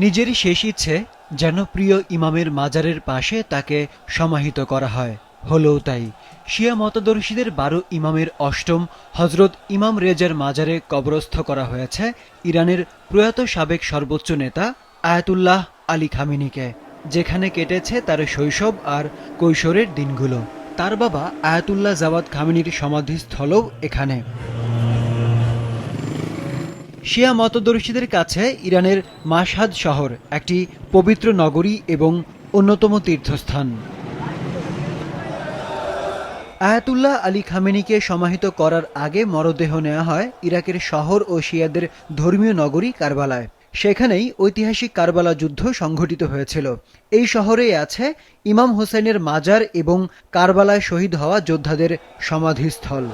নিজের শেষ ইচ্ছে যেন প্রিয় ইমামের মাজারের পাশে তাকে সমাহিত করা হয়। হলোও তাই। শিয়া মতাদর্শীদের 12 ইমামের অষ্টম হজরত ইমাম রেজার মাজারে কবরস্থ করা হয়েছে ইরানের প্রয়াত সাবেক সর্বোচ্চ নেতা আয়াতুল্লাহ আলী খামেনিকে, যেখানে কেটেছে তার শৈশব আর কৈশোরের দিনগুলো। তার বাবা আয়াতুল্লাহ জাওয়াদ খামেনির সমাধিস্থলও এখানে। শিয়া মতাদর্শীদের কাছে ইরানের মাশহাদ শহর একটি পবিত্র নগরী এবং অন্যতম তীর্থস্থান। আয়াতুল্লাহ আলী খামেনিকে সমাহিত করার আগে মরদেহ নেওয়া হয় ইরাকের শহর ও শিয়াদের ধর্মীয় নগরী কারবালায়। সেখানেই ঐতিহাসিক কারবালা যুদ্ধ সংঘটিত হয়েছিল। এই শহরেই আছে ইমাম হোসেনের মাজার এবং কারবালায় শহীদ হওয়া যোদ্ধাদের সমাধিস্থল।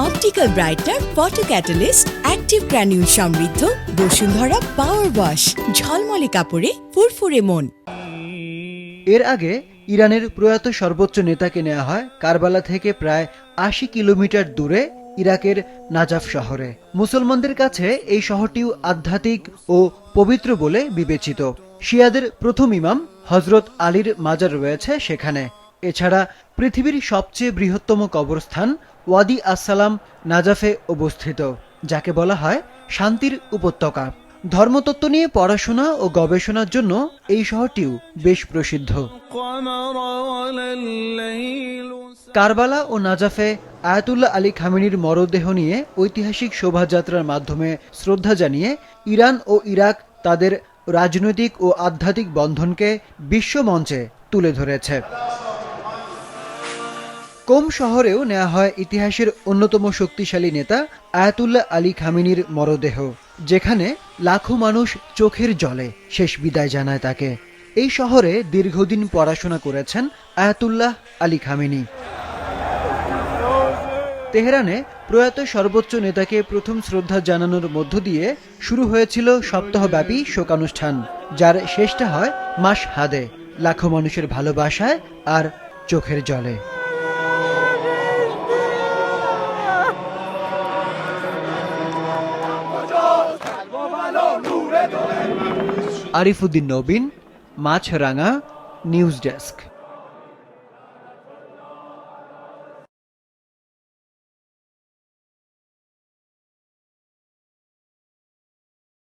Optical brightener photo catalyst active granule সমৃদ্ধ বসুন্ধরা পাওয়ার ওয়াশ, ঝলমলে কাপড়ে ফুরফুরে মন। এর আগে ইরানের প্রয়াত সর্বোচ্চ নেতাকে নেওয়া হয় কারবালা থেকে প্রায় ৮০ কিলোমিটার দূরে ইরাকের নাজাফ শহরে। মুসলমানদের কাছে এই শহরটিও আধ্যাত্মিক ও পবিত্র বলে বিবেচিত। শিয়াদের প্রথম ইমাম হজরত আলীর মাজার রয়েছে সেখানে। এছাড়া পৃথিবীর সবচেয়ে বৃহত্তম কবরস্থান ওয়াদি আসসালাম নাজাফে অবস্থিত, যাকে বলা হয় শান্তির উপত্যকা। ধর্মতত্ত্ব নিয়ে পড়াশোনা ও গবেষণার জন্য এই শহরটিও বেশ প্রসিদ্ধ। কারবালা ও নাজাফে আয়াতুল্লাহ আলী খামেনির মরদেহ নিয়ে ঐতিহাসিক শোভাযাত্রার মাধ্যমে শ্রদ্ধা জানিয়ে ইরান ও ইরাক তাদের রাজনৈতিক ও আধ্যাত্মিক বন্ধনকে বিশ্বমঞ্চে তুলে ধরেছে। কোম শহরেও নেওয়া হয় ইতিহাসের অন্যতম শক্তিশালী নেতা আয়াতুল্লাহ আলী খামেনির মরদেহ, যেখানে লাখো মানুষ চোখের জলে শেষ বিদায় জানায় তাকে। এই শহরে দীর্ঘদিন পড়াশোনা করেছেন আয়াতুল্লাহ আলী খামেনি। তেহরানে প্রয়াত সর্বোচ্চ নেতাকে প্রথম শ্রদ্ধা জানানোর মধ্য দিয়ে শুরু হয়েছিল সপ্তাহব্যাপী শোকানুষ্ঠান, যার শেষটা হয় মাশহাদে, লাখো মানুষের ভালোবাসায় আর চোখের জলে। আরিফুদ্দিন নবীন, মাছরাঙা, নিউজ ডেস্ক।